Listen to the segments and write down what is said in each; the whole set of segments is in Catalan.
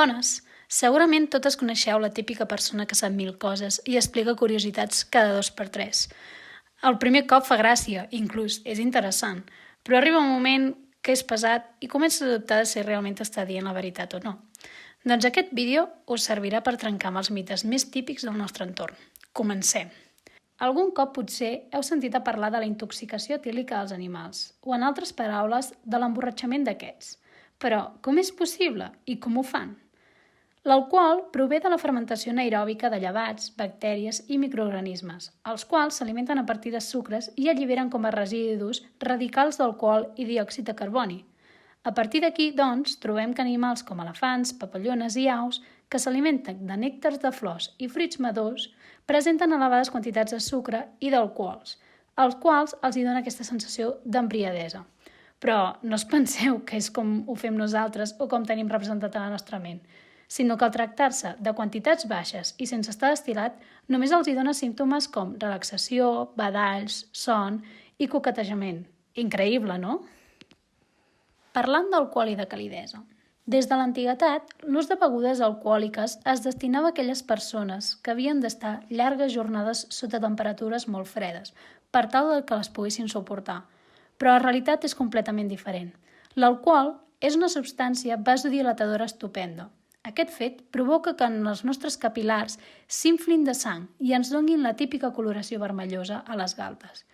Bones! Segurament totes coneixeu la típica persona que sap 1000 coses i explica curiositats cada 2 per 3. El primer cop fa gràcia, inclús és interessant, però arriba un moment que és pesat i comença a dubtar de si realment està dient la veritat o no. Doncs aquest vídeo us servirà per trencar amb els mites més típics del nostre entorn. Comencem! Algun cop potser heu sentit a parlar de la intoxicació etílica dels animals, o en altres paraules, de l'emborratxament d'aquests. Però com és possible i com ho fan? L'alcohol prové de la fermentació anaeròbica de llevats, bactèries i microorganismes, els quals s'alimenten a partir de sucres i alliberen com a residus radicals d'alcohol i diòxid de carboni. A partir d'aquí, doncs, trobem que animals com elefants, papallones i aus, que s'alimenten de nèctars de flors i fruits madurs, presenten elevades quantitats de sucre i d'alcohols, els quals els hi dona aquesta sensació d'embriadesa. Però no us penseu que és com ho fem nosaltres o com tenim representat a la nostra ment, sinó que al tractar-se de quantitats baixes i sense estar destil·lat, només els hi dona símptomes com relaxació, badalls, son i coquetejament. Increïble, no? Parlant d'alcohol i de calidesa. Des de l'antiguitat, l'ús de begudes alcohòliques es destinava a aquelles persones que havien d'estar llargues jornades sota temperatures molt fredes, per tal que les poguessin suportar. Però la realitat és completament diferent. L'alcohol és una substància vasodilatadora estupenda. Aquest fet provoca que en els nostres capil·lars s'inflin de sang i ens donin la típica coloració vermellosa a les galtes,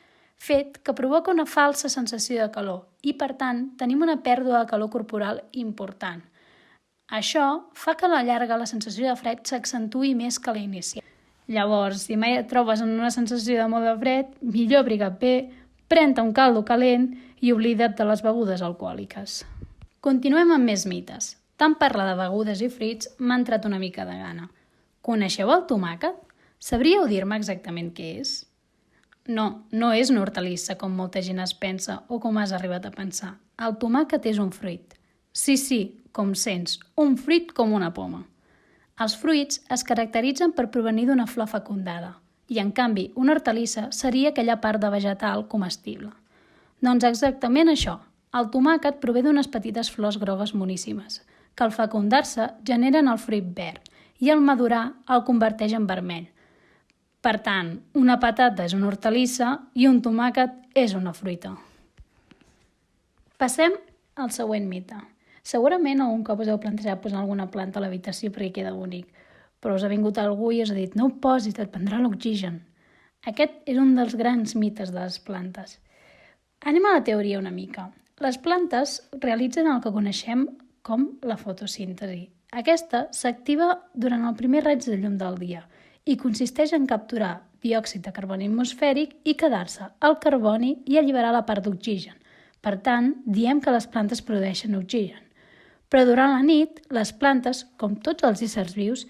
fet que provoca una falsa sensació de calor i, per tant, tenim una pèrdua de calor corporal important. Això fa que a la llarga la sensació de fred s'accentui més que a l'inici. Llavors, si mai et trobes en una sensació de molt de fred, millor abriga't bé, pren-te un caldo calent i oblida't de les begudes alcohòliques. Continuem amb més mites. Tant parlar de begudes i fruits m'ha entrat una mica de gana. Coneixeu el tomàquet? Sabríeu dir-me exactament què és? No, no és una hortalissa, com molta gent es pensa o com has arribat a pensar. El tomàquet és un fruit. Sí, com sents, un fruit com una poma. Els fruits es caracteritzen per provenir d'una flor fecundada, i en canvi una hortalissa seria aquella part de vegetal comestible. Doncs exactament això. El tomàquet prové d'unes petites flors grogues moníssimes, que al fecundar-se generen el fruit verd i al madurar el converteix en vermell. Per tant, una patata és una hortalissa i un tomàquet és una fruita. Passem al següent mite. Segurament algun cop us heu plantejat posar alguna planta a l'habitació perquè queda bonic, però us ha vingut algú i us ha dit no ho posis, et prendrà l'oxigen. Aquest és un dels grans mites de les plantes. Anem a la teoria una mica. Les plantes realitzen el que coneixem com la fotosíntesi. Aquesta s'activa durant el primer raig de llum del dia i consisteix en capturar diòxid de carboni atmosfèric i quedar-se el carboni i alliberar la part d'oxigen. Per tant, diem que les plantes produeixen oxigen. Però durant la nit, les plantes, com tots els éssers vius,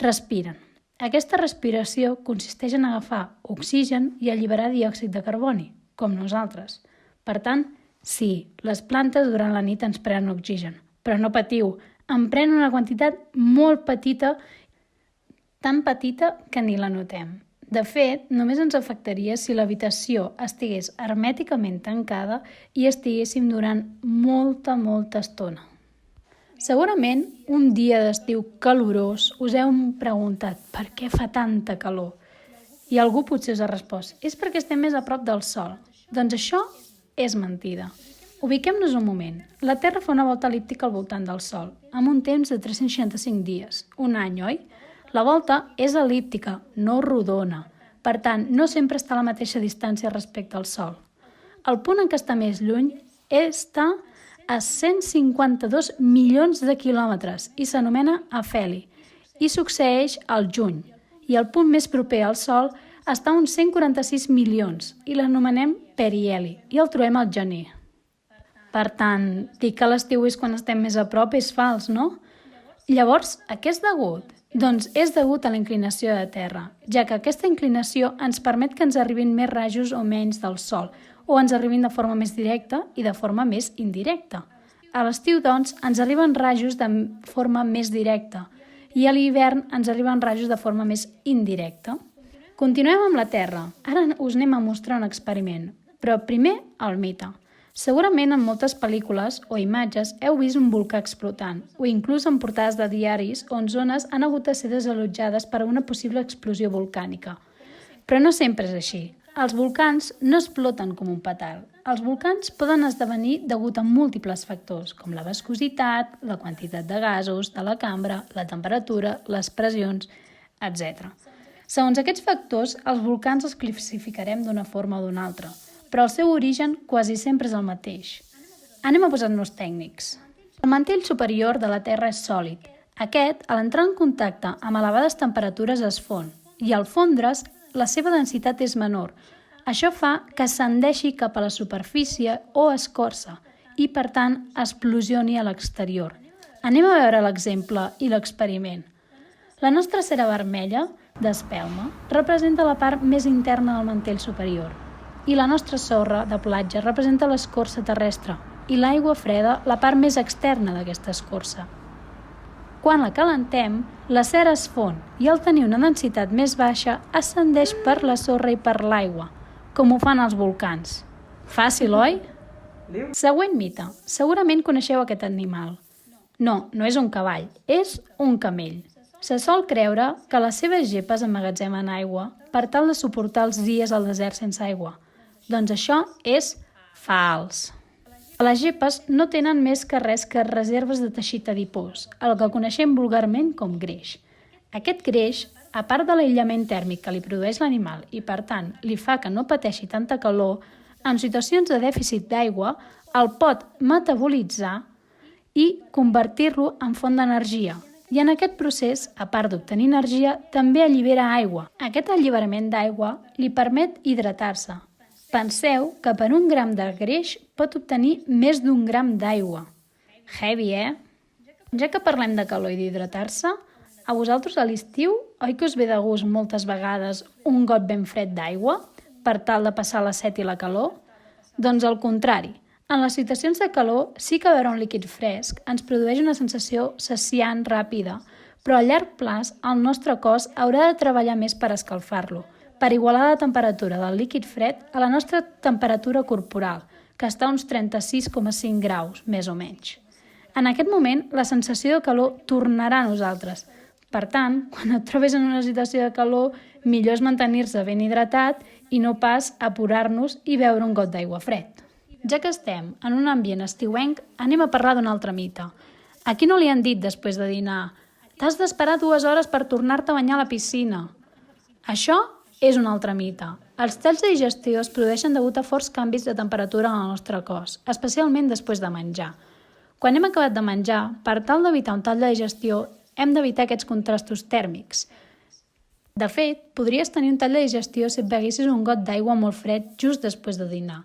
respiren. Aquesta respiració consisteix en agafar oxigen i alliberar diòxid de carboni, com nosaltres. Per tant, sí, les plantes durant la nit ens prenen oxigen. Però no patiu, en prenen una quantitat molt petita, tan petita que ni la notem. De fet, només ens afectaria si l'habitació estigués hermèticament tancada i estiguéssim durant molta estona. Segurament, un dia d'estiu calorós us heu preguntat per què fa tanta calor. I algú potser us ha respost, és perquè estem més a prop del Sol. Doncs això és mentida. Ubiquem-nos un moment. La Terra fa una volta elíptica al voltant del Sol, amb un temps de 365 dies, un any, oi? La volta és elíptica, no rodona. Per tant, no sempre està a la mateixa distància respecte al Sol. El punt en què està més lluny està a 152 milions de quilòmetres i s'anomena afeli i succeeix al juny. I el punt més proper al Sol està a uns 146 milions i l'anomenem periheli i el trobem al gener. Per tant, dir que l'estiu és quan estem més a prop és fals, no? Llavors, a què és degut? Doncs és degut a la inclinació de terra, ja que aquesta inclinació ens permet que ens arribin més rajos o menys del Sol, o ens arribin de forma més directa i de forma més indirecta. A l'estiu, doncs, ens arriben rajos de forma més directa i a l'hivern ens arriben rajos de forma més indirecta. Continuem amb la Terra. Ara us anem a mostrar un experiment, però primer el mite. Segurament en moltes pel·lícules o imatges heu vist un volcà explotant, o inclús en portades de diaris on zones han hagut de ser desallotjades per a una possible explosió volcànica. Però no sempre és així. Els volcans no exploten com un petal. Els volcans poden esdevenir degut a múltiples factors, com la viscositat, la quantitat de gasos de la cambra, la temperatura, les pressions, etc. Segons aquests factors, els volcans els classificarem d'una forma o d'una altra, però el seu origen quasi sempre és el mateix. Anem a posar-nos tècnics. El mantell superior de la Terra és sòlid. Aquest, a l'entrar en contacte amb elevades temperatures, es fon, i al fondre's, la seva densitat és menor. Això fa que ascendeixi cap a la superfície o escorça i, per tant, explosioni a l'exterior. Anem a veure l'exemple i l'experiment. La nostra cera vermella, d'espelma, representa la part més interna del mantell superior i la nostra sorra de platja representa l'escorça terrestre i l'aigua freda la part més externa d'aquesta escorça. Quan la calentem, la cera es fon i al tenir una densitat més baixa ascendeix per la sorra i per l'aigua, com ho fan els volcans. Fàcil, oi? Següent mite. Segurament coneixeu aquest animal. No, no és un cavall, és un camell. Se sol creure que les seves gepes emmagatzemen aigua per tal de suportar els dies al desert sense aigua. Doncs això és fals. Les gepes no tenen més que res que reserves de teixit adipós, el que coneixem vulgarment com greix. Aquest greix, a part de l'aïllament tèrmic que li produeix l'animal i, per tant, li fa que no pateixi tanta calor, en situacions de dèficit d'aigua, el pot metabolitzar i convertir-lo en font d'energia. I en aquest procés, a part d'obtenir energia, també allibera aigua. Aquest alliberament d'aigua li permet hidratar-se. Penseu que per 1 gram de greix pot obtenir més d'1 gram d'aigua. Heavy, Ja que parlem de calor i d'hidratar-se, a vosaltres a l'estiu, oi que us ve de gust moltes vegades un got ben fred d'aigua per tal de passar la set i la calor? Doncs al contrari, en les situacions de calor sí que beure un líquid fresc ens produeix una sensació saciant ràpida, però a llarg plaç el nostre cos haurà de treballar més per escalfar-lo, per igualar la temperatura del líquid fred a la nostra temperatura corporal, que està a uns 36,5 graus, més o menys. En aquest moment, la sensació de calor tornarà a nosaltres. Per tant, quan et trobes en una situació de calor, millor és mantenir-se ben hidratat i no pas apurar-nos i beure un got d'aigua fred. Ja que estem en un ambient estiuenc, anem a parlar d'un altre mite. A qui no li han dit després de dinar «T'has d'esperar 2 hores per tornar-te a banyar a la piscina»? Això és un altre mite. Els talls de digestió es produeixen degut a forts canvis de temperatura en el nostre cos, especialment després de menjar. Quan hem acabat de menjar, per tal d'evitar un tall de digestió, hem d'evitar aquests contrastos tèrmics. De fet, podries tenir un tall de digestió si et beguessis un got d'aigua molt fred just després de dinar.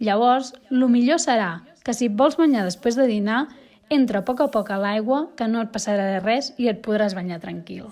Llavors, el millor serà que si et vols banyar després de dinar, entra a poc a l'aigua, que no et passarà res i et podràs banyar tranquil.